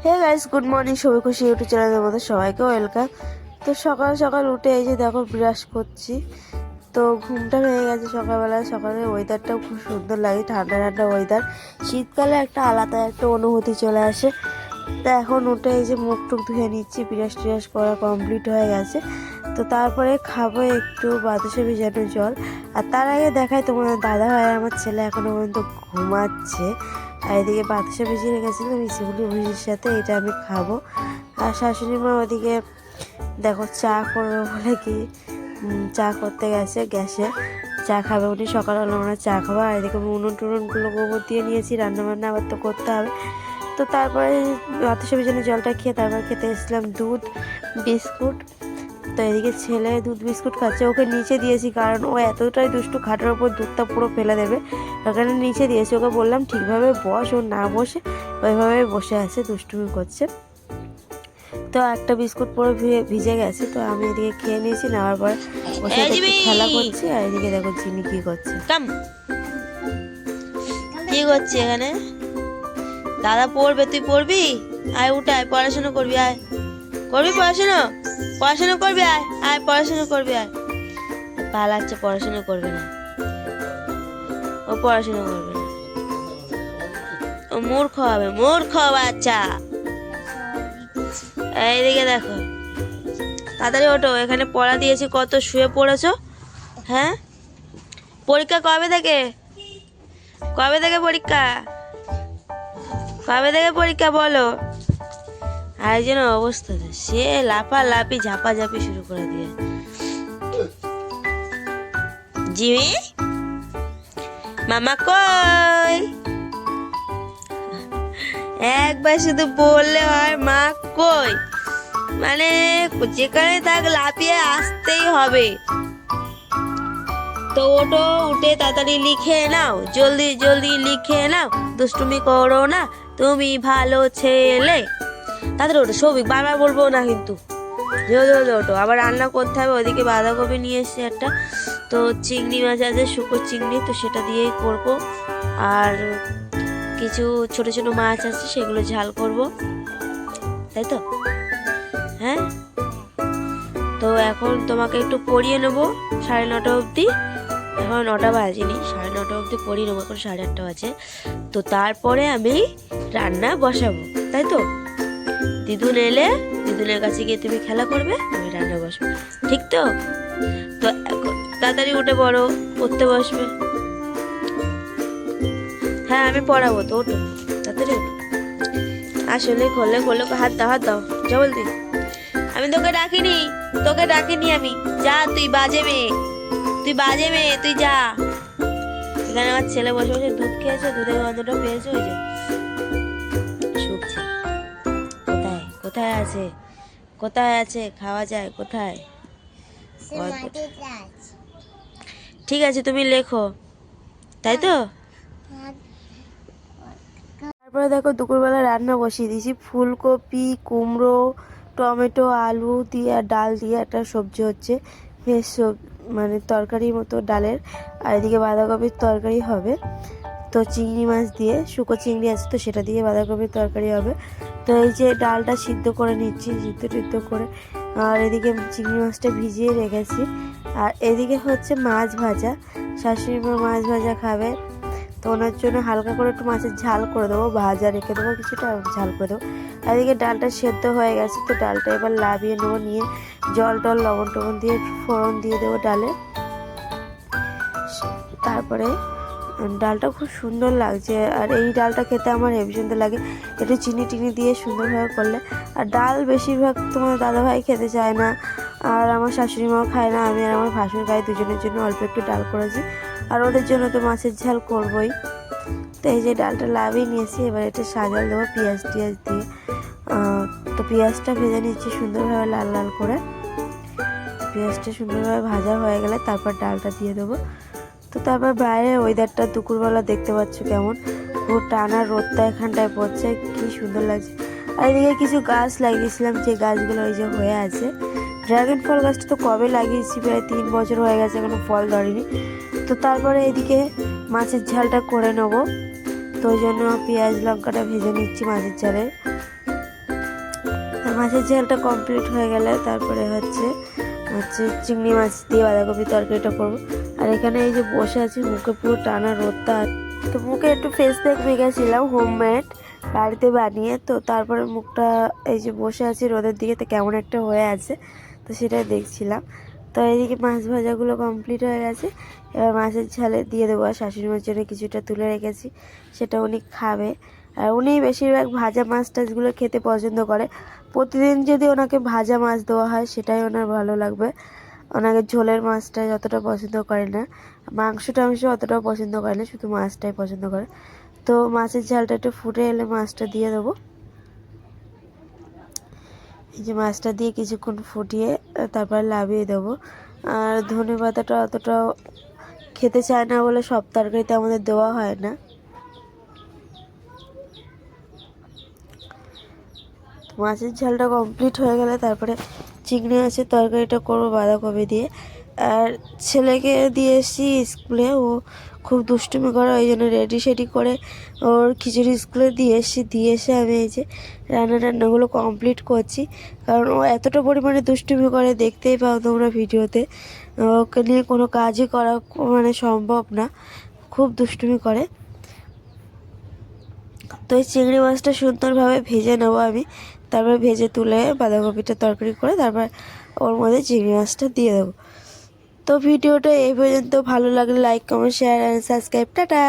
Hey guys, good morning. সবাই খুশি YouTube চ্যানেলের মধ্যে সবাইকে ওয়েলকাম। তো সকাল সকাল উঠে এই যে দেখো ব্রাশ করছি। তো ঘুমটা ভেঙে গেছে সকালবেলা। সকালের ওয়েদারটাও খুব সুন্দর লাগে, ঠান্ডা ঠান্ডা ওয়েদার। শীতকালে একটা আলাদা একটা অনুভূতি চলে আসে। তো এখন উঠে এই যে মুখ টুক ধুয়ে নিচ্ছি, ব্রাশ ট্রাশ করা কমপ্লিট হয়ে গেছে। তো তারপরে খাবো একটু বাতাসে ভেজানো জল। আর তার আগে দেখাই তোমাদের দাদা ভাই আর আমার ছেলে এখনো পর্যন্ত ঘুমাচ্ছে। আর এদিকে বাতাসা ভিজিয়ে রেখেছিল মিষ্টিগুলি ভুজির সাথে, এটা আমি খাবো। আর শাশুড়ি মা ওদিকে দেখো চা করবে বলে কি চা করতে গেছে গ্যাসে। চা খাবে উনি, সকালবেলা আমরা চা খাবো। আর এদিকে উনুন টুনুনগুলো গোবর দিয়ে নিয়েছি, রান্নাবান্না আবার তো করতে হবে। তো তারপরে বাতাসা ভিজানো জলটা খেয়ে তারপর খেতে এসেছিলাম দুধ বিস্কুট। তো এদিকে ছেলে দুধ বিস্কুট খাচ্ছে, ওকে নিচে দিয়েছি কারণ ও এতটাই দুষ্টু, খাটের ওপর দুধটা পুরো ফেলে দেবে। ওখানে নিচে দিয়েছি, ওকে বললাম ঠিকভাবে বস। ও না বসে ওইভাবে বসে আছে, দুষ্টুমি করছে। তো একটা বিস্কুট পুরো ভিজে গেছে, তো আমি এদিকে খেয়ে নিয়েছি। নেওয়ার পর বসে খেলা করছি। আর এদিকে দেখো জিনি কি করছে। কি করছি এখানে? দাদা পড়বে, তুই পড়বি? আয় উঠে আয়, পড়াশোনা করবি, আয় করবি পড়াশোনা, পড়াশোনা করবি, আয় আয় পড়াশোনা করবি, আয়। পালাচ্ছে, পড়াশোনা করবে না, ও পড়াশোনা করবে না, ও মূর্খ হবে, মূর্খ বাচ্চা। এইদিকে দেখো, তাড়াতাড়ি ওঠো, এখানে পড়া দিয়েছি, কত শুয়ে পড়েছো? হ্যাঁ, পরীক্ষা কবে থেকে? কবে থেকে পরীক্ষা? কবে থেকে পরীক্ষা বলো? আর যেন অবস্থা, সে লাফালাফি ঝাপাঝাপি শুরু করে দিয়ে। জিমি, মামা কই? একবার শুধু বললে হয় মা কই, মানে যেখানে থাক লাফিয়ে আসতেই হবে। তো ওটো, উঠে তাড়াতাড়ি লিখে নাও, জলদি জলদি লিখে নাও, দুষ্টুমি করো না, তুমি ভালো ছেলে। তাড়াতাড়ি ওঠো, সৌভিক, বারবার বলবো না কিন্তু। জলদি জলদি ওঠো, আবার রান্না করতে হবে। ওদিকে বাঁধাকপি নিয়ে এসছি একটা, তো চিংড়ি মাছ আছে, শুকো চিংড়ি, তো সেটা দিয়েই করবো। আর কিছু ছোট ছোট মাছ আছে, সেগুলো ঝাল করব, তাই তো? হ্যাঁ, তো এখন তোমাকে একটু পড়িয়ে নেবো 9:30 অবধি। এখন 9টা বাজেনি, 9:30 অবধি পড়িয়ে নেবো, এখন 8:30 বাজে। তো তারপরে আমি রান্না বসাবো, তাই তো? দিদুন এলে দিদুনের কাছে গিয়ে তুমি খেলা করবে, আমি রান্না বসবো, ঠিক তো? তো তাড়াতাড়ি উঠে পড়ো, পড়তে বসবে। হ্যাঁ, আমি পড়াবো তো, ওঠো তাড়াতাড়ি ওঠো। আসলে খোলে খোলে, হাত দাও, হাত দাও, যা বলতি। আমি তোকে ডাকিনি, তোকে ডাকিনি আমি। যা, তুই বাজে মেয়ে, তুই বাজে মেয়ে, তুই যা। এখানে আমার ছেলে বসে বসে দুধ খেয়েছে, দুধের গন্ধটা পেয়েছে, ওই যে শুকছে। কোথায় কোথায় আছে, কোথায় আছে, খাওয়া যায় কোথায়? ঠিক আছে, তুমি লেখো, তাই তো? তারপরে দেখো দুপুরবেলা রান্না বসিয়ে দিয়েছি। ফুলকপি, কুমড়ো, টমেটো, আলু দিয়ে আর ডাল দিয়ে একটা সবজি হচ্ছে, বেশ মানে তরকারির মতো ডালের। আর এদিকে বাঁধাকপির তরকারি হবে। তো চিংড়ি মাছ দিয়ে, শুকো চিংড়ি আছে, তো সেটা দিয়ে বাঁধাকপির তরকারি হবে। তো এই যে ডালটা সিদ্ধ করে নিচ্ছি, সিদ্ধ করে। আর এদিকে চিংড়ি মাছটা ভিজিয়ে রেখেছি। আর এদিকে হচ্ছে মাছ ভাজা, শাশুড়ি মা মাছ ভাজা খাবে, তো ওনার জন্য হালকা করে একটু মাছের ঝাল করে দেবো, ভাজা রেখে দেবো কিছুটা, ঝাল করে দেবো। আর এদিকে ডালটা সেদ্ধ হয়ে গেছে, তো ডালটা এবার লাভিয়ে নেবো, নিয়ে জল টল লবণ টবণ দিয়ে ফোড়ন দিয়ে দেবো ডালে। তারপরে ডালটা খুব সুন্দর লাগছে, আর এই ডালটা খেতে আমার হেবি সুন্দর লাগে, একটু চিনি টিনি দিয়ে সুন্দরভাবে করলে। আর ডাল বেশিরভাগ তোমার দাদাভাই খেতে চায় না, আর আমার শাশুড়ি মাও খায় না, আমি আর আমার ভাসুর খাই, দুজনের জন্য অল্প একটু ডাল করেছি। আর ওদের জন্য তো মাছের ঝাল করবই। তো এই যে ডালটা লাভিয়ে নিয়েছি, এবার এটা সাজাল দেবো পেঁয়াজ টিয়াজ দিয়ে। তো পেঁয়াজটা ভেজে নিচ্ছি সুন্দরভাবে লাল লাল করে। পেঁয়াজটা সুন্দরভাবে ভাজা হয়ে গেলে তারপর ডালটা দিয়ে দেবো। তো তারপর বাইরে ওয়েদারটা দুপুরবেলা দেখতে পাচ্ছ কেমন, পুরো টানা রোদটা এখানটায় পড়ছে, কি সুন্দর লাগছে। আর এদিকে কিছু গাছ লাগিয়েছিলাম, যে গাছগুলো ওই যে হয়ে আছে। ড্রাগন ফল গাছটা তো কবে লাগিয়েছি, প্রায় 3 বছর হয়ে গেছে, এখনো ফল ধরেনি। তো তারপরে এদিকে মাছের ঝালটা করে নেবো, তো ওই জন্য পেঁয়াজ লঙ্কাটা ভেজে নিচ্ছি মাছের ঝালে। মাছের ঝালটা কমপ্লিট হয়ে গেলে তারপরে হচ্ছে চিংড়ি মাছ দিয়ে বাঁধাকপি তরকারিটা করবো। আর এখানে এই যে বসে আছি, মুখে পুরো টানা রোদটা, তো মুখে একটু ফেস প্যাক মেখেছিলাম হোমমেড বাড়িতে বানিয়ে। তো তারপরে মুখটা এই যে বসে আছি রোদের দিকে, তো কেমন একটা হয়ে আছে, তো সেটাই দেখছিলাম। তো এইদিকে মাছ ভাজাগুলো কমপ্লিট হয়ে গেছে, এবার মাছের ঝালে দিয়ে দেবো। আর শাশুড়ি মার জন্য কিছুটা তুলে রেখেছি, সেটা উনি খাবে। আর উনি বেশিরভাগ ভাজা মাছ টাছগুলো খেতে পছন্দ করে। প্রতিদিন যদি ওনাকে ভাজা মাছ দেওয়া হয় সেটাই ওনার ভালো লাগবে। ওনাকে ঝোলের মাছটা যতটা পছন্দ করে না, মাংস টাংস অতটাও পছন্দ করে না, শুধু মাছটাই পছন্দ করে। তো মাছের ঝালটা একটু ফুটে এলে মাছটা দিয়ে দেবো। এই যে মাছটা দিয়ে কিছুক্ষণ ফুটিয়ে তারপর লাভিয়ে দেবো। আর ধনে পাতাটা অতটাও খেতে চায় না বলে সব তরকারিতে আমাদের দেওয়া হয় না। মাছের ঝালটা কমপ্লিট হয়ে গেলে তারপরে চিংড়ি মাছের তরকারিটা করবো বাঁধাকপি দিয়ে। আর ছেলেকে দিয়ে এসেছি স্কুলে, ও খুব দুষ্টুমি করে, ওই জন্য রেডি সেডি করে ওর খিচুড়ি স্কুলে দিয়ে এসে আমি এই যে রান্নাগুলো কমপ্লিট করছি। কারণ ও এতটা পরিমাণে দুষ্টুমি করে, দেখতেই পাও তোমরা ভিডিওতে। ওকে নিয়ে কোনো কাজই করা মানে সম্ভব না, খুব দুষ্টুমি করে। তো এই চিংড়ি মাছটা সুন্দরভাবে ভেজে নেবো আমি, তারপর ভেজে তুলে বাঁধাকপিটা তরকারি করে তারপর ওর মধ্যে চিংড়ি মাছটা দিয়ে দেবো। তো ভিডিওটা এই পর্যন্ত, ভালো লাগলে like comment share and subscribe. Tata.